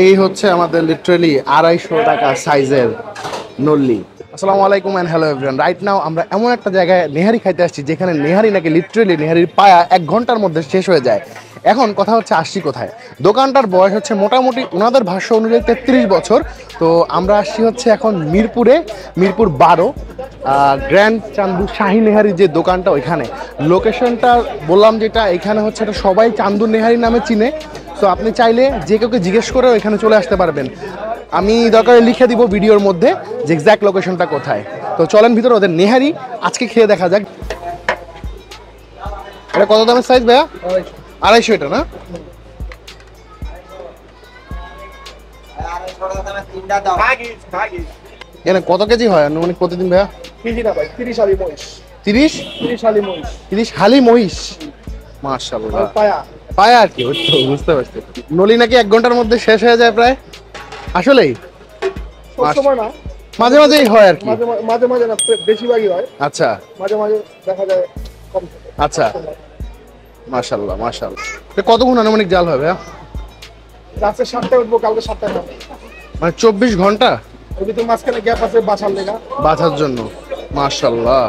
এই হচ্ছে আমাদের লিটারালি 250 টাকা সাইজের নল্লি। আসসালামু আলাইকুম and hello everyone. Right now আমরা এমন একটা জায়গায় নেহারি খাইতে আসছি যেখানে নেহারি নাকি লিটারালি নেহারির পায়া 1 ঘন্টার মধ্যে শেষ হয়ে যায়। এখন কথা হচ্ছে আসছি কোথায়। দোকানটার বয়স হচ্ছে মোটামুটি ওনাদের ভাষ্য অনুযায়ী 33 বছর। তো আমরা আসছি হচ্ছে এখন মিরপুরে, মিরপুর 12 গ্র্যান্ড চান্দু শাহি নেহারি যে দোকানটা, ওইখানে লোকেশনটা বললাম যেটা, এখানে হচ্ছে এটা সবাই চান্দু নেহারি নামে চিনে। তো আপনি চাইলে যে কাউকে জিজ্ঞেস করে এখানে চলে আসতে পারবেন। আমি দরকারে লিখে দিব ভিডিওর মধ্যে যে এক্স্যাক্ট লোকেশনটা কোথায়। তো চলেন ভিতরে ওদের নেহারি আজকে খেয়ে দেখা যাক। এটা কত দামের সাইজ ভাইয়া? 250 এটা না? এখানে কত কেজি হয় আনুমানিক প্রতিদিন ভাইয়া? কেজি না ভাই, 30 হালি মহিষ। 30 হালি মহিষ। 30 হালি মহিষ, মাশাআল্লাহ। পায়া পায়া আর কি, ওই তো বুঝতে পারছি। নলি নাকি 1 ঘন্টার মধ্যে শেষ হয়ে যায় প্রায়? আসলেই সব সময় না, মাঝে মাঝেই হয় আর কি। মাঝে মাঝে না, বেশিরভাগই হয়। আচ্ছা, মাঝে মাঝে দেখা যায় কম থাকে। আচ্ছা, মাশাআল্লাহ মাশাআল্লাহ। এটা কতক্ষণ আনুমানিক জাল হবে? রাতে 7টায় উঠবো, কালকে 7টায় নামবো। মানে 24 ঘন্টা? ওই ভিতরে মাঝখানে গ্যাপ আছে বাছার লেগা, বাছার জন্য। মাশাআল্লাহ।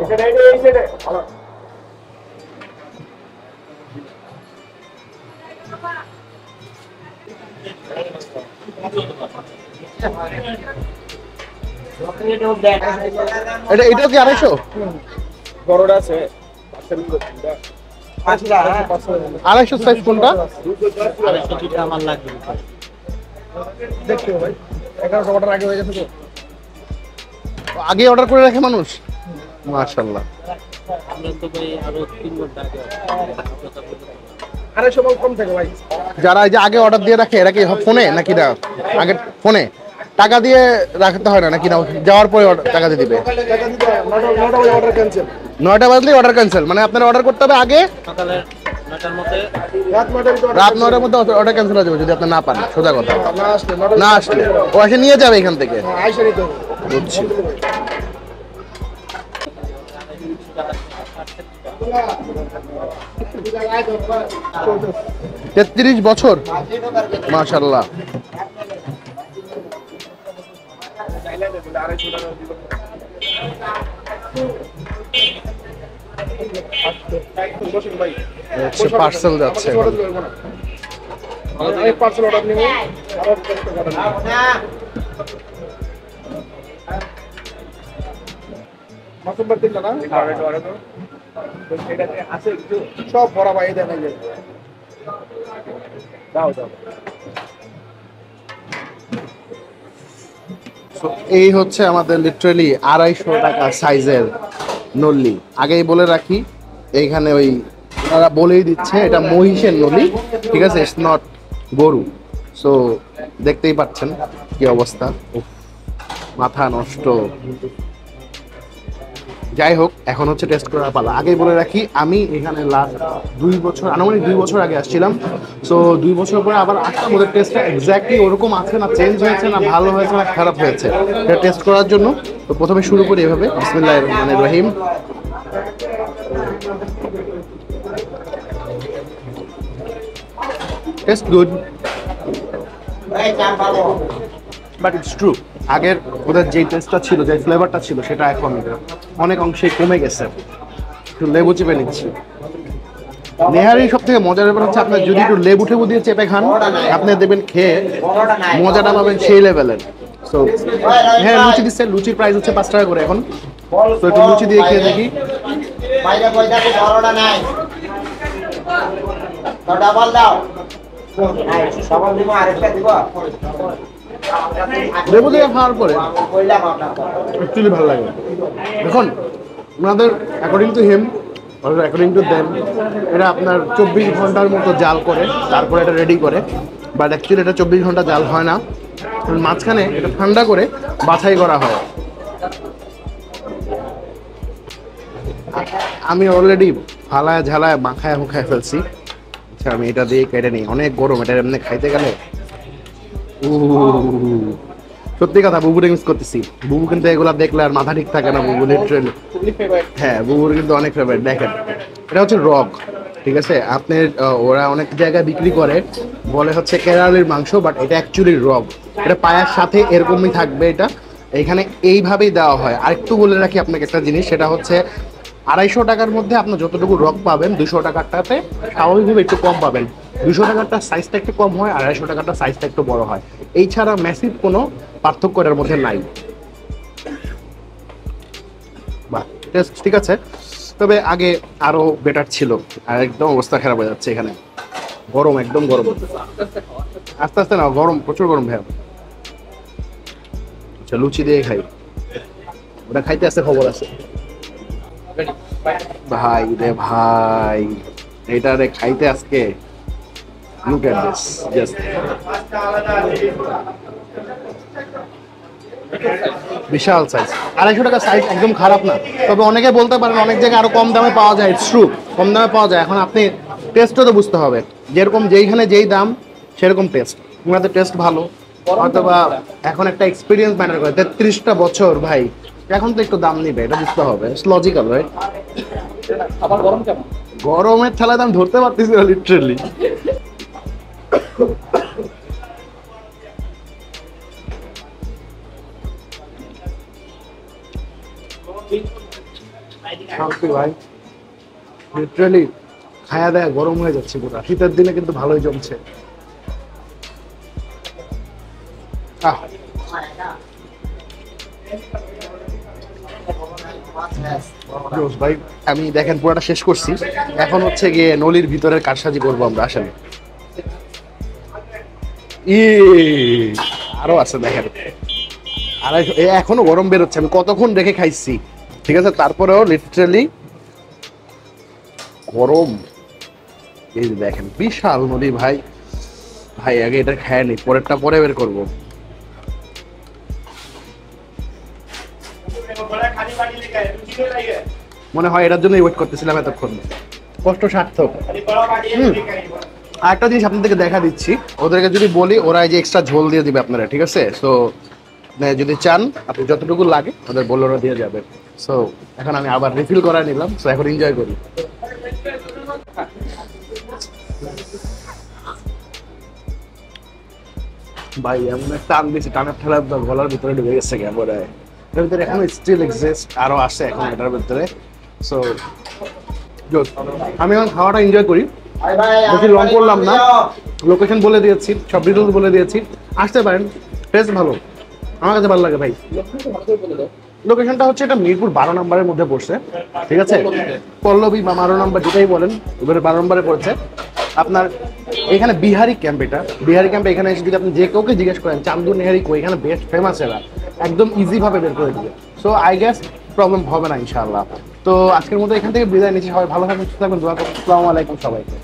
এখানে এই সাইডে ভালো। এটাও কি 250? বড়টা আছে 250 সাইজ কোনটা? আমার লাগবে দেখতে ভাই। 1100 অর্ডার আগে হয়ে গেছে তো, আগে অর্ডার করে রাখে মানুষ। মাশাআল্লাহ। আমরা তো ভাই আরো 3 ঘন্টা আগে 250 কম থাকে ভাই। যারা এই যে আগে অর্ডার দিয়ে রাখে এরা কি ফোনে নাকি না আগে ফোনে টাকা দিয়ে রাখতে হয় না নাকি না যাওয়ার পরে টাকা দিয়ে দিবে? টাকা দিতে 9টা বাজে অর্ডার ক্যান্সেল। 9টা বাজলেই অর্ডার ক্যান্সেল, মানে আপনারা অর্ডার করতে হবে আগে সকালে 9টার মধ্যে, রাত 9টার মধ্যে অর্ডার ক্যান্সেল হয়ে যাবে যদি আপনি না পান। সোজা কথা, না আসলে ও এসে নিয়ে যাবে এখান থেকে। আইসা নিতে হবে। বুঝছি। 33 বছর, মাশাআল্লাহ। পার্সেল যাচ্ছে। পার্সেল অর্ডার নিব। মাসুমবার দিন না, এটাতে আছে একটু সব ভরা ভাই দেন। এই যে দাও দাও। এই হচ্ছে আমাদের লিটারালি 250 টাকা সাইজের নল্লি। আগেই বলে রাখি এইখানে ওই ওনারা বলেই দিচ্ছে এটা মহিষের নলি, ঠিক আছে, ইটস নট গরু। সো দেখতেই পাচ্ছেন কি অবস্থা, মাথা নষ্ট। যাই হোক, এখন হচ্ছে টেস্ট করার পালা। আগেই বলে রাখি আমি এখানে লাস্ট 2 বছর, আনুমানিক 2 বছর আগে আসছিলাম। সো 2 বছর পরে আবার আসলাম। ওদের টেস্টটা এক্স্যাক্টলি ওরকম আছে না, চেঞ্জ হয়েছে না, ভালো হয়েছে না খারাপ হয়েছে, এটা টেস্ট করার জন্য। তো প্রথমে শুরু করি এভাবে, বিসমিল্লাহির রহমানির রহিম। Test good, but it's true আগের ওদের যে টেস্টটা ছিল, যে ফ্লেভারটা ছিল, সেটা এখন অনেক অংশে কমে গেছে। একটু লেবু চেপে নিচ্ছি। নেহারি সব থেকে মজার ব্যাপার হচ্ছে আপনার যদি একটু লেবু টেবু দিয়ে চেপে খান, আপনি দেবেন খেয়ে মজাটা পাবেন সেই লেভেলের। সো হ্যাঁ, লুচি দিচ্ছে, লুচির প্রাইস হচ্ছে 5 টাকা করে এখন। তো একটু লুচি দিয়ে খেয়ে দেখি। লেবু দিয়ে খাওয়ার পরে অ্যাকচুয়ালি ভালো লাগে। এখন ওনাদের according to him, according to them, এটা আপনার 24 ঘন্টার মতো জাল করে তারপরে এটা রেডি করে। বাট অ্যাকচুয়ালি এটা 24 ঘন্টা জাল হয় না, মাঝখানে এটা ঠান্ডা করে বাছাই করা হয়। আমি অলরেডি ফালায় ঝালায় মাখায় মুখায় ফেলছি। আচ্ছা, আমি এটা দিয়ে কেটে নিই, অনেক গরম, এটা এমনি খাইতে গেলে। সত্যি কথা, বুবুরে মিস করতেছি। বুবু কিন্তু এগুলা দেখলে আর মাথা ঠিক থাকে না। বুবু লিটারালি, হ্যাঁ, বুবুর কিন্তু অনেক ফেভারিট। দেখেন, এটা হচ্ছে রগ, ঠিক আছে, আপনার ওরা অনেক জায়গায় বিক্রি করে, বলে হচ্ছে কেরালের মাংস, বাট এটা অ্যাকচুয়ালি রগ। এটা পায়ার সাথে এরকমই থাকবে। এটা এখানে এইভাবেই দেওয়া হয়। আরেকটু বলে রাখি আপনাকে একটা জিনিস, সেটা হচ্ছে 250 টাকার মধ্যে আপনার যতটুকু রগ পাবেন 200 টাকারটাতে স্বাভাবিকভাবে একটু কম পাবেন। 200 টাকারটা সাইজটা একটু কম হয়, 250 টাকারটা সাইজটা একটু বড় হয়। এই ছাড়া ম্যাসিভ কোনো পার্থক্য এর মধ্যে নাই। বাহ, টেস্ট ঠিক আছে, তবে আগে আরো বেটার ছিল। আর একদম অবস্থা খারাপ হয়ে যাচ্ছে এখানে, গরম, একদম গরম। আস্তে আস্তে না, গরম, প্রচুর গরম ভাই। আচ্ছা, লুচি দিয়ে খাই, ওটা খাইতে আসতে খবর আছে ভাই রে ভাই। এটা রে খাইতে আজকে, লুক এট দিস, জাস্ট বিশাল সাইজ। 250 টাকা সাইজ একদম খারাপ না, তবে অনেকে বলতে পারেন অনেক জায়গায় আরো কম দামে পাওয়া যায়। ইটস ট্রু, কম দামে পাওয়া যায়। এখন আপনি টেস্টও তো বুঝতে হবে, যেরকম যেইখানে যেই দাম সেরকম টেস্ট। ওনাদের টেস্ট ভালো, অথবা এখন একটা এক্সপিরিয়েন্স ম্যাটার করে। 33টা বছর ভাই, এখন তো একটু দাম নিবে, এটা বুঝতে হবে। It's logical, right? আবার গরম কেমন? গরমের ঠেলায় দাম ধরতে পারতেছি না লিটারেলি। শান্তি ভাই, লিটারেলি খায়া দেয়া গরম হয়ে যাচ্ছে পুরো। শীতের দিনে কিন্তু ভালোই জমছে। আহ, জোস ভাই। আমি দেখেন পুরোটা শেষ করছি, এখন হচ্ছে গিয়ে নলির ভিতরের কারসাজি করবো আমরা। আসেন, ই আরো আছে দেখেন। আর এখনো গরম বেরোচ্ছে, আমি কতক্ষণ রেখে খাইছি, ঠিক আছে, তারপরেও লিটারালি গরম। এই যে দেখেন, বিশাল নদী ভাই। ভাই আগে এটা খায় নি, পরেরটা পরে বের করবো। মনে হয় এটার জন্যই ওয়েট করতেছিলাম এতক্ষণ, কষ্ট সার্থক। আর একটা জিনিস আপনাদেরকে দেখা দিচ্ছি, ওদেরকে যদি বলি ওরা এই যে এক্সট্রা ঝোল দিয়ে দিবে আপনারা, ঠিক আছে? সো যদি চান আপনি যতটুকু লাগে ওদের বললে ওরা দিয়ে যাবে। সো এখন আমি আবার রিফিল করা নিলাম, সো এখন এনজয় করি। ভাই এমন একটা টান দিয়েছি, টানের ঠেলা গলার ভিতরে ঢুকে গেছে ক্যামেরা। এটার ভিতরে এখনো স্টিল এক্সিস্ট, আরো আসে এখন এটার ভিতরে। সো আমি এখন খাওয়াটা এনজয় করি, বেশি লং করলাম না। লোকেশন বলে দিয়েছি, সব ডিটেলস বলে দিয়েছি, আসতে পারেন। টেস্ট ভালো, আমার কাছে ভালো লাগে ভাই। লোকেশনটা হচ্ছে এটা মিরপুর 12 নম্বরের মধ্যে পড়ছে, ঠিক আছে? পল্লবী বা 12 নম্বর যেটাই বলেন, এবারে 12 নম্বরে পড়ছে আপনার। এখানে বিহারি ক্যাম্প, এটা বিহারি ক্যাম্প। এখানে এসে যদি আপনি যে কাউকে জিজ্ঞেস করেন চান্দু নেহারি কই, এখানে বেস্ট ফেমাস, এরা একদম ইজি ভাবে বের করে দিবে। সো আই গেস প্রবলেম হবে না ইনশাআল্লাহ। তো আজকের মতো এখান থেকে বিদায় নিচ্ছি। সবাই ভালো থাকবেন, সুস্থ থাকবেন, দোয়া করবেন। আসসালামু আলাইকুম সবাইকে।